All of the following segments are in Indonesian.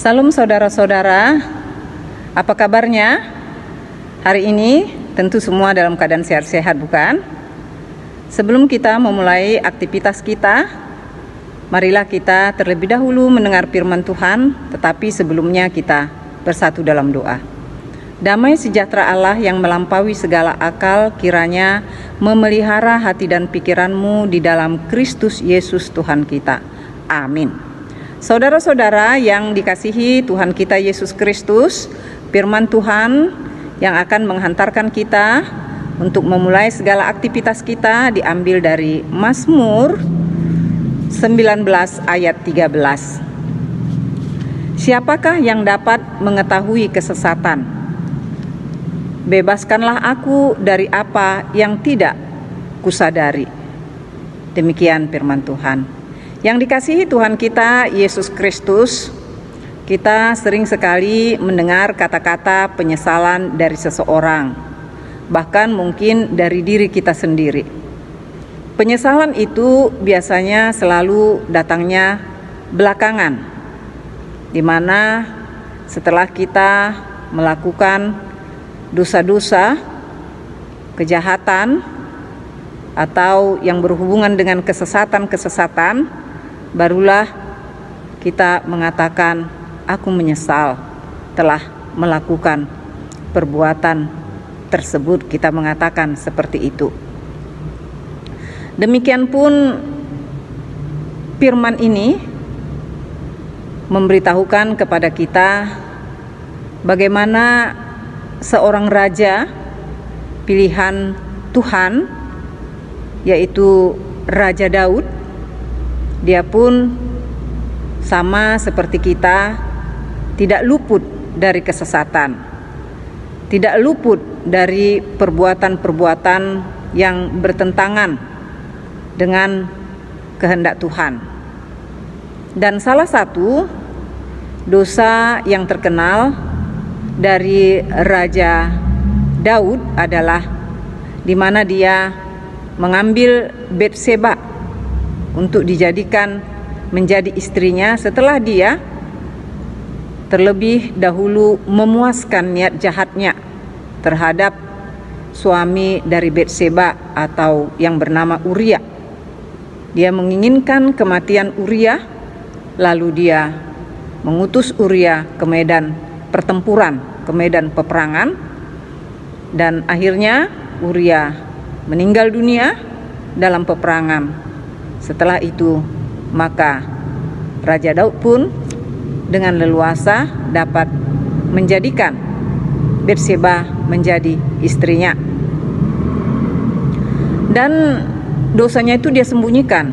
Salam saudara-saudara, apa kabarnya? Hari ini tentu semua dalam keadaan sehat-sehat, bukan? Sebelum kita memulai aktivitas kita, marilah kita terlebih dahulu mendengar firman Tuhan, tetapi sebelumnya kita bersatu dalam doa. Damai sejahtera Allah yang melampaui segala akal kiranya memelihara hati dan pikiranmu di dalam Kristus Yesus Tuhan kita. Amin. Saudara-saudara yang dikasihi Tuhan kita Yesus Kristus, firman Tuhan yang akan menghantarkan kita untuk memulai segala aktivitas kita diambil dari Mazmur 19 ayat 13. Siapakah yang dapat mengetahui kesesatan? Bebaskanlah aku dari apa yang tidak kusadari. Demikian firman Tuhan. Yang dikasihi Tuhan kita Yesus Kristus, kita sering sekali mendengar kata-kata penyesalan dari seseorang, bahkan mungkin dari diri kita sendiri. Penyesalan itu biasanya selalu datangnya belakangan, di mana setelah kita melakukan dosa-dosa, kejahatan, atau yang berhubungan dengan kesesatan-kesesatan, barulah kita mengatakan, aku menyesal telah melakukan perbuatan tersebut. Kita mengatakan seperti itu. Demikian pun firman ini memberitahukan kepada kita bagaimana seorang raja pilihan Tuhan, yaitu Raja Daud. Dia pun sama seperti kita, tidak luput dari kesesatan, tidak luput dari perbuatan-perbuatan yang bertentangan dengan kehendak Tuhan. Dan salah satu dosa yang terkenal dari Raja Daud adalah di mana dia mengambil Batseba untuk dijadikan menjadi istrinya setelah dia terlebih dahulu memuaskan niat jahatnya terhadap suami dari Batseba atau yang bernama Uria. Dia menginginkan kematian Uria, lalu dia mengutus Uria ke medan pertempuran, ke medan peperangan, dan akhirnya Uria meninggal dunia dalam peperangan. Setelah itu, maka Raja Daud pun dengan leluasa dapat menjadikan Batseba menjadi istrinya. Dan dosanya itu dia sembunyikan.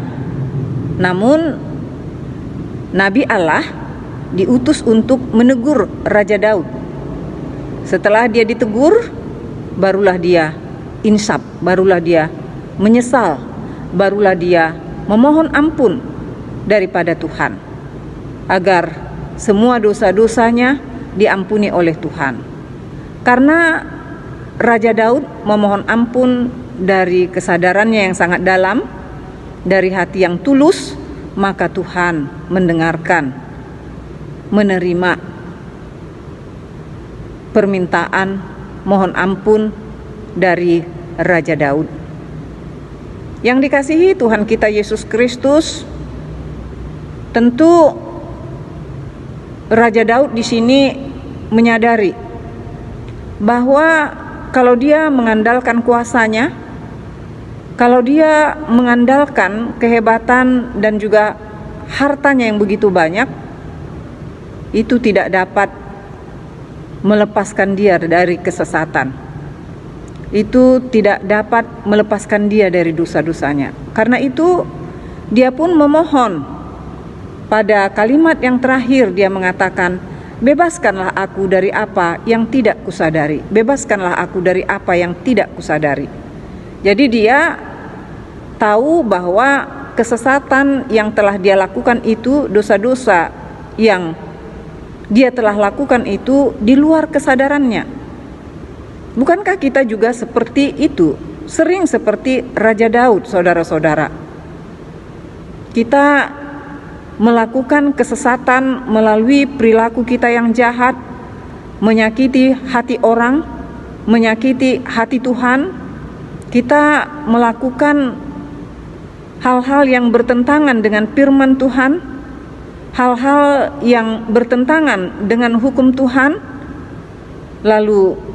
Namun Nabi Allah diutus untuk menegur Raja Daud. Setelah dia ditegur, barulah dia insaf, barulah dia menyesal, barulah dia memohon ampun daripada Tuhan, agar semua dosa-dosanya diampuni oleh Tuhan. Karena Raja Daud memohon ampun dari kesadarannya yang sangat dalam, dari hati yang tulus, maka Tuhan mendengarkan, menerima permintaan mohon ampun dari Raja Daud. Yang dikasihi Tuhan kita Yesus Kristus, tentu Raja Daud di sini menyadari bahwa kalau dia mengandalkan kuasanya, kalau dia mengandalkan kehebatan dan juga hartanya yang begitu banyak, itu tidak dapat melepaskan dia dari kesesatan. Itu tidak dapat melepaskan dia dari dosa-dosanya. Karena itu dia pun memohon. Pada kalimat yang terakhir dia mengatakan, bebaskanlah aku dari apa yang tidak kusadari. Bebaskanlah aku dari apa yang tidak kusadari. Jadi dia tahu bahwa kesesatan yang telah dia lakukan itu, dosa-dosa yang dia telah lakukan itu di luar kesadarannya. Bukankah kita juga seperti itu? Sering seperti Raja Daud, saudara-saudara. Kita melakukan kesesatan melalui perilaku kita yang jahat, menyakiti hati orang, menyakiti hati Tuhan. Kita melakukan hal-hal yang bertentangan dengan firman Tuhan, hal-hal yang bertentangan dengan hukum Tuhan. Lalu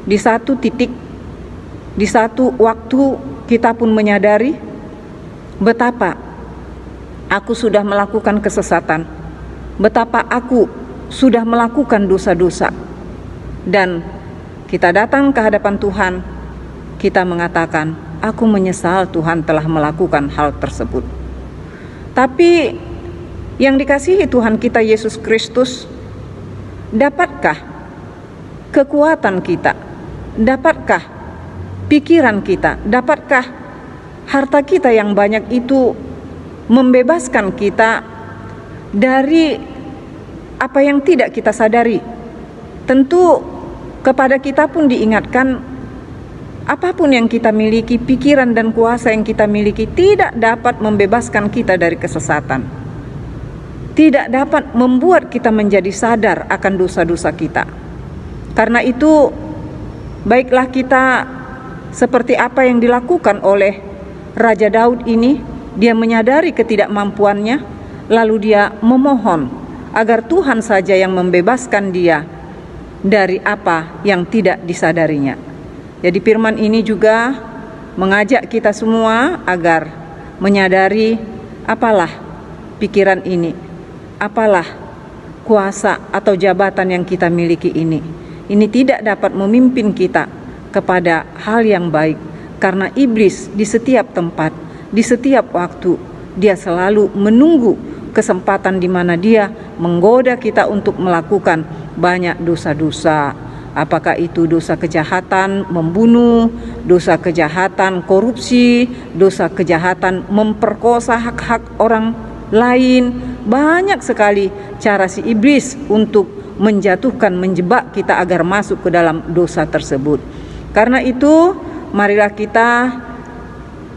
di satu titik, di satu waktu kita pun menyadari betapa aku sudah melakukan kesesatan, betapa aku sudah melakukan dosa-dosa. Dan kita datang ke hadapan Tuhan, kita mengatakan, aku menyesal Tuhan telah melakukan hal tersebut. Tapi yang dikasihi Tuhan kita Yesus Kristus, dapatkah kekuatan kita, dapatkah pikiran kita, dapatkah harta kita yang banyak itu membebaskan kita dari apa yang tidak kita sadari? Tentu kepada kita pun diingatkan, apapun yang kita miliki, pikiran dan kuasa yang kita miliki tidak dapat membebaskan kita dari kesesatan, tidak dapat membuat kita menjadi sadar akan dosa-dosa kita. Karena itu, baiklah kita seperti apa yang dilakukan oleh Raja Daud ini. Dia menyadari ketidakmampuannya, lalu dia memohon agar Tuhan saja yang membebaskan dia dari apa yang tidak disadarinya. Jadi firman ini juga mengajak kita semua agar menyadari apalah pikiran ini, apalah kuasa atau jabatan yang kita miliki ini. Ini tidak dapat memimpin kita kepada hal yang baik, karena iblis di setiap tempat, di setiap waktu, dia selalu menunggu kesempatan di mana dia menggoda kita untuk melakukan banyak dosa-dosa. Apakah itu dosa kejahatan membunuh, dosa kejahatan korupsi, dosa kejahatan memperkosa hak-hak orang lain. Banyak sekali cara si iblis untuk menjatuhkan, menjebak kita agar masuk ke dalam dosa tersebut. Karena itu, marilah kita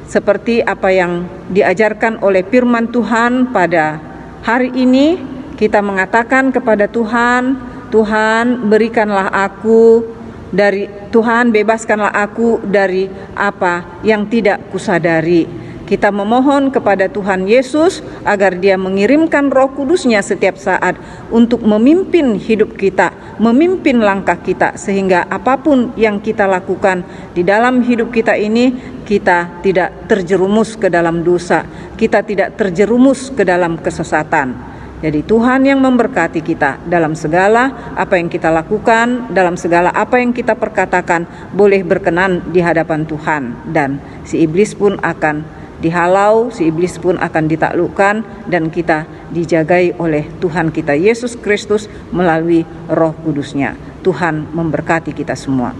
seperti apa yang diajarkan oleh firman Tuhan pada hari ini, kita mengatakan kepada Tuhan, Tuhan berikanlah aku dari, Tuhan bebaskanlah aku dari apa yang tidak kusadari. Kita memohon kepada Tuhan Yesus agar Dia mengirimkan Roh Kudus-Nya setiap saat untuk memimpin hidup kita, memimpin langkah kita, sehingga apapun yang kita lakukan di dalam hidup kita ini, kita tidak terjerumus ke dalam dosa, kita tidak terjerumus ke dalam kesesatan. Jadi Tuhan yang memberkati kita dalam segala apa yang kita lakukan, dalam segala apa yang kita perkatakan, boleh berkenan di hadapan Tuhan. Dan si iblis pun akan dihalau, si iblis pun akan ditaklukkan, dan kita dijagai oleh Tuhan kita Yesus Kristus melalui Roh Kudus-Nya. Tuhan memberkati kita semua.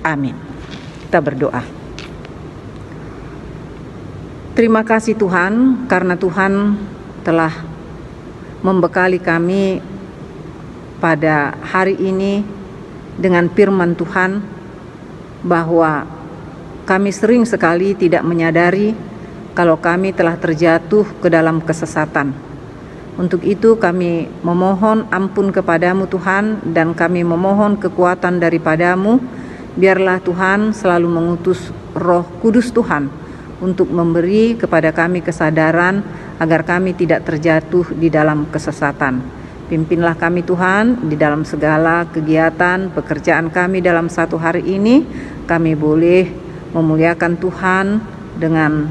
Amin. Kita berdoa. Terima kasih Tuhan, karena Tuhan telah membekali kami pada hari ini dengan firman Tuhan, bahwa kami sering sekali tidak menyadari kalau kami telah terjatuh ke dalam kesesatan. Untuk itu kami memohon ampun kepadamu Tuhan, dan kami memohon kekuatan daripadamu. Biarlah Tuhan selalu mengutus Roh Kudus Tuhan untuk memberi kepada kami kesadaran agar kami tidak terjatuh di dalam kesesatan. Pimpinlah kami Tuhan di dalam segala kegiatan pekerjaan kami dalam satu hari ini. Kami boleh memuliakan Tuhan dengan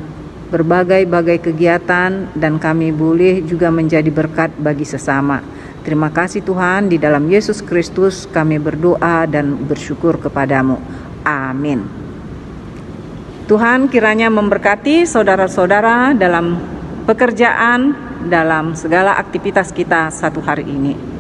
berbagai-bagai kegiatan, dan kami boleh juga menjadi berkat bagi sesama. Terima kasih Tuhan, di dalam Yesus Kristus kami berdoa dan bersyukur kepadamu. Amin. Tuhan kiranya memberkati saudara-saudara dalam pekerjaan, dalam segala aktivitas kita satu hari ini.